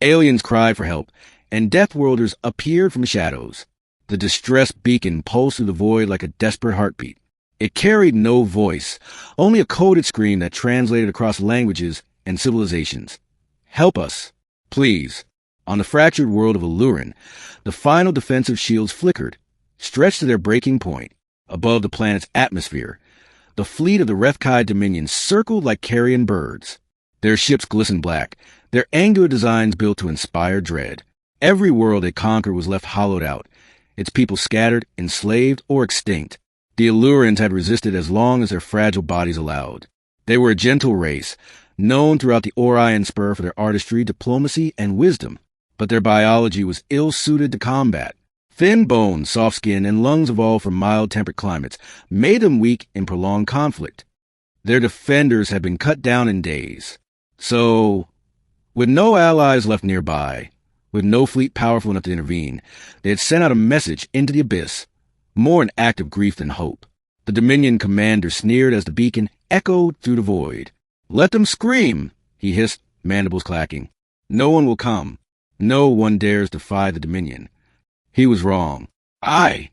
Aliens cried for help, and Deathworlders appeared from the shadows. The distressed beacon pulsed through the void like a desperate heartbeat. It carried no voice, only a coded scream that translated across languages and civilizations. Help us, please. On the fractured world of Allurin, the final defensive shields flickered, stretched to their breaking point. Above the planet's atmosphere, the fleet of the Rethkai Dominion circled like carrion birds. Their ships glistened black, their angular designs built to inspire dread. Every world they conquered was left hollowed out, its people scattered, enslaved, or extinct. The Allurans had resisted as long as their fragile bodies allowed. They were a gentle race, known throughout the Orion Spur for their artistry, diplomacy, and wisdom. But their biology was ill-suited to combat. Thin bones, soft skin, and lungs evolved from mild-tempered climates made them weak in prolonged conflict. Their defenders had been cut down in days. So, with no allies left nearby, with no fleet powerful enough to intervene, they had sent out a message into the abyss, more an act of grief than hope. The Dominion commander sneered as the beacon echoed through the void. "Let them scream," he hissed, mandibles clacking. "No one will come. No one dares defy the Dominion." He was wrong. "Aye,"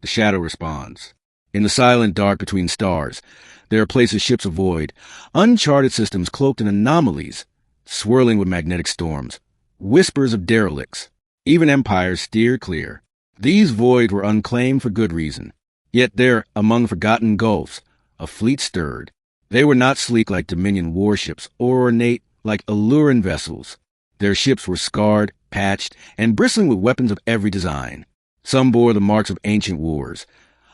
the shadow responds. In the silent dark between stars, there are places ships avoid, uncharted systems cloaked in anomalies, swirling with magnetic storms, whispers of derelicts. Even empires steer clear. These voids were unclaimed for good reason. Yet there, among forgotten gulfs, a fleet stirred. They were not sleek like Dominion warships or ornate like Alluran vessels. Their ships were scarred, patched, and bristling with weapons of every design. Some bore the marks of ancient wars.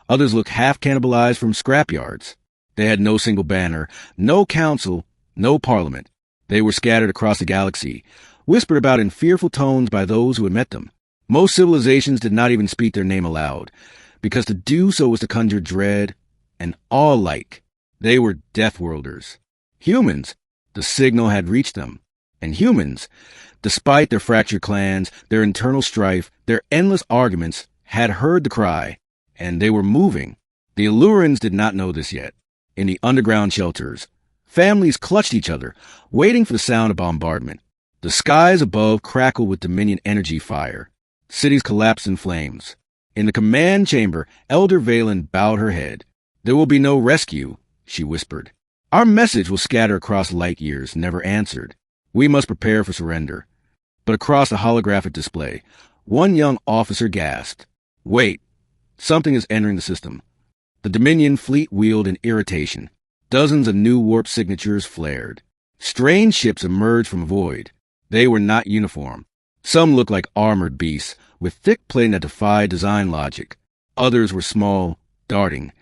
Others looked half-cannibalized from scrapyards. They had no single banner, no council, no parliament. They were scattered across the galaxy, whispered about in fearful tones by those who had met them. Most civilizations did not even speak their name aloud, because to do so was to conjure dread and awe alike. They were Deathworlders. Humans, the signal had reached them. And humans, despite their fractured clans, their internal strife, their endless arguments, had heard the cry, and they were moving. The Allurans did not know this yet. In the underground shelters, families clutched each other, waiting for the sound of bombardment. The skies above crackled with Dominion energy fire. Cities collapsed in flames. In the command chamber, Elder Valen bowed her head. "There will be no rescue," she whispered. "Our message will scatter across light years, never answered. We must prepare for surrender." But across the holographic display, one young officer gasped. "Wait, something is entering the system." The Dominion fleet wheeled in irritation. Dozens of new warp signatures flared. Strange ships emerged from a void. They were not uniform. Some looked like armored beasts, with thick plating that defied design logic. Others were small, darting,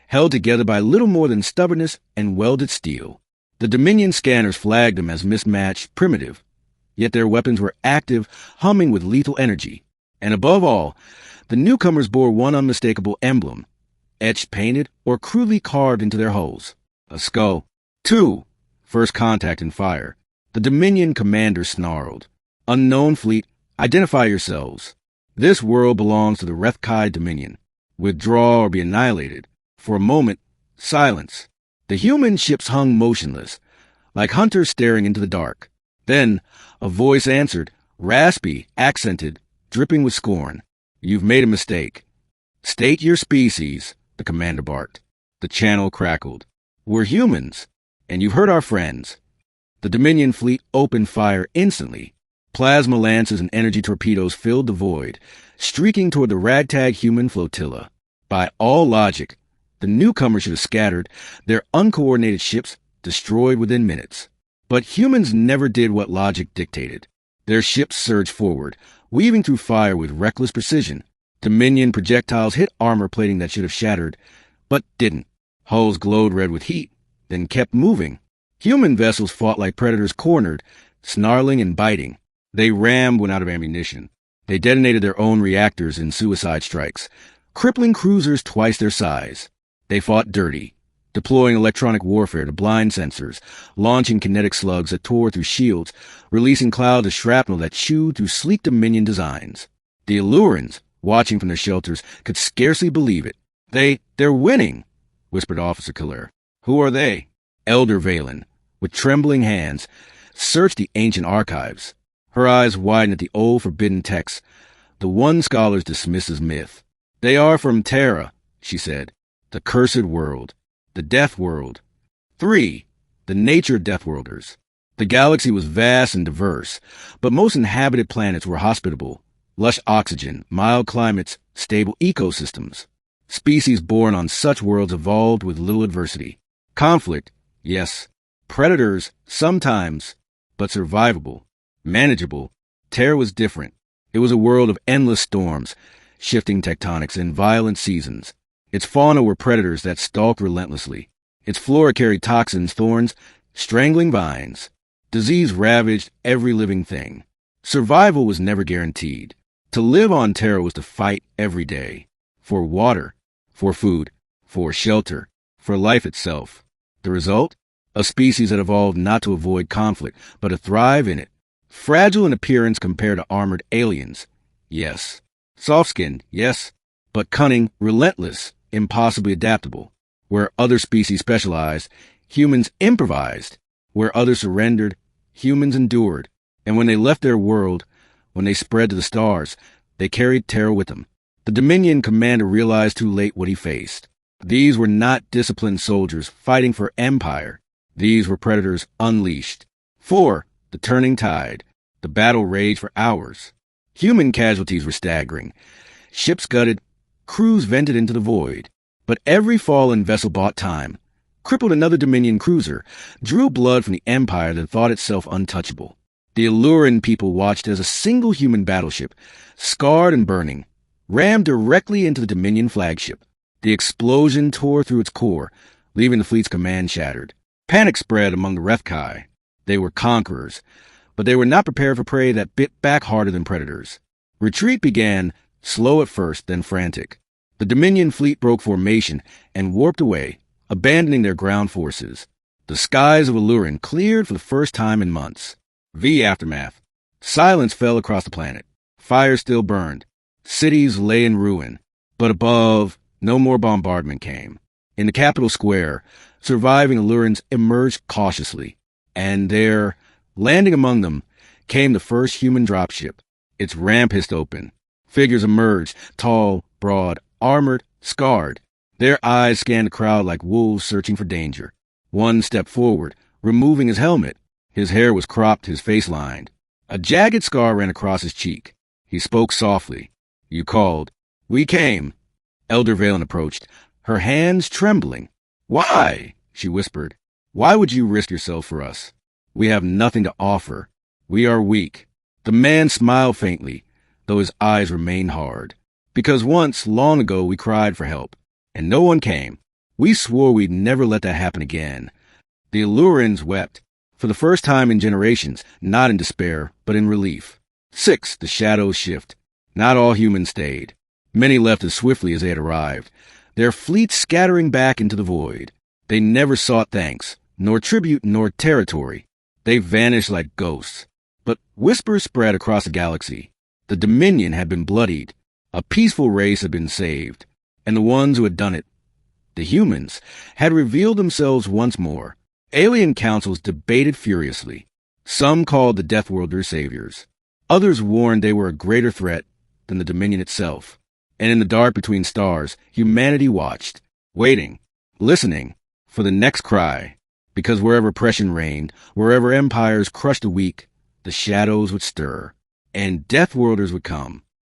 held together by little more than stubbornness and welded steel. The Dominion scanners flagged them as mismatched, primitive. Yet their weapons were active, humming with lethal energy. And above all, the newcomers bore one unmistakable emblem, etched, painted, or crudely carved into their hulls. A skull. "Two." First contact and fire. The Dominion commander snarled. "Unknown fleet, identify yourselves. This world belongs to the Rethkai Dominion. Withdraw or be annihilated." For a moment, silence. The human ships hung motionless, like hunters staring into the dark. Then, a voice answered, raspy, accented, dripping with scorn. "You've made a mistake." "State your species," the commander barked. The channel crackled. "We're humans, and you've hurt our friends." The Dominion fleet opened fire instantly. Plasma lances and energy torpedoes filled the void, streaking toward the ragtag human flotilla. By all logic, the newcomers should have scattered, their uncoordinated ships destroyed within minutes. But humans never did what logic dictated. Their ships surged forward, weaving through fire with reckless precision. Dominion projectiles hit armor plating that should have shattered, but didn't. Hulls glowed red with heat, then kept moving. Human vessels fought like predators cornered, snarling and biting. They rammed when out of ammunition. They detonated their own reactors in suicide strikes, crippling cruisers twice their size. They fought dirty, deploying electronic warfare to blind sensors, launching kinetic slugs that tore through shields, releasing clouds of shrapnel that chewed through sleek Dominion designs. The Allurans, watching from their shelters, could scarcely believe it. They're winning," whispered Officer Killer. "Who are they?" Elder Valen, with trembling hands, searched the ancient archives. Her eyes widened at the old forbidden text, the one scholars dismiss as myth. They are from Terra, she said, the cursed world, the death world. 3. The nature Deathworlders. The galaxy was vast and diverse, but most inhabited planets were hospitable. Lush oxygen, mild climates, stable ecosystems. Species born on such worlds evolved with little adversity. Conflict, yes. Predators, sometimes, but survivable. Manageable. Terra was different. It was a world of endless storms, shifting tectonics, and violent seasons. Its fauna were predators that stalked relentlessly. Its flora carried toxins, thorns, strangling vines. Disease ravaged every living thing. Survival was never guaranteed. To live on Terra was to fight every day. For water, for food, for shelter, for life itself. The result? A species that evolved not to avoid conflict, but to thrive in it. Fragile in appearance compared to armored aliens. Yes. Soft-skinned, yes. But cunning, relentless, impossibly adaptable. Where other species specialized, humans improvised. Where others surrendered, humans endured. And when they left their world, when they spread to the stars, they carried terror with them. The Dominion commander realized too late what he faced. These were not disciplined soldiers fighting for empire. These were predators unleashed. 4. The turning tide. The battle raged for hours. Human casualties were staggering. Ships gutted, crews vented into the void. But every fallen vessel bought time, crippled another Dominion cruiser, drew blood from the empire that thought itself untouchable. The Alluran people watched as a single human battleship, scarred and burning, rammed directly into the Dominion flagship. The explosion tore through its core, leaving the fleet's command shattered. Panic spread among the Rethkai. They were conquerors, but they were not prepared for prey that bit back harder than predators. Retreat began, slow at first, then frantic. The Dominion fleet broke formation and warped away, abandoning their ground forces. The skies of Alluran cleared for the first time in months. V aftermath. Silence fell across the planet. Fire still burned. Cities lay in ruin. But above, no more bombardment came. In the capital square, surviving Allurans emerged cautiously. And there, landing among them, came the first human dropship. Its ramp hissed open. Figures emerged, tall, broad, armored, scarred. Their eyes scanned the crowd like wolves searching for danger. One stepped forward, removing his helmet. His hair was cropped, his face lined. A jagged scar ran across his cheek. He spoke softly. You called. We came. Elder Valen approached, her hands trembling. Why? She whispered. Why would you risk yourself for us? We have nothing to offer. We are weak. The man smiled faintly, though his eyes remained hard. Because once, long ago, we cried for help, and no one came. We swore we'd never let that happen again. The Allurans wept, for the first time in generations, not in despair, but in relief. 6. The shadows shift. Not all humans stayed. Many left as swiftly as they had arrived, their fleets scattering back into the void. They never sought thanks, nor tribute, nor territory. They vanished like ghosts. But whispers spread across the galaxy. The Dominion had been bloodied. A peaceful race had been saved. And the ones who had done it, the humans, had revealed themselves once more. Alien councils debated furiously. Some called the Deathworlders saviors. Others warned they were a greater threat than the Dominion itself. And in the dark between stars, humanity watched, waiting, listening for the next cry. Because wherever oppression reigned, wherever empires crushed the weak, the shadows would stir, and Deathworlders would come.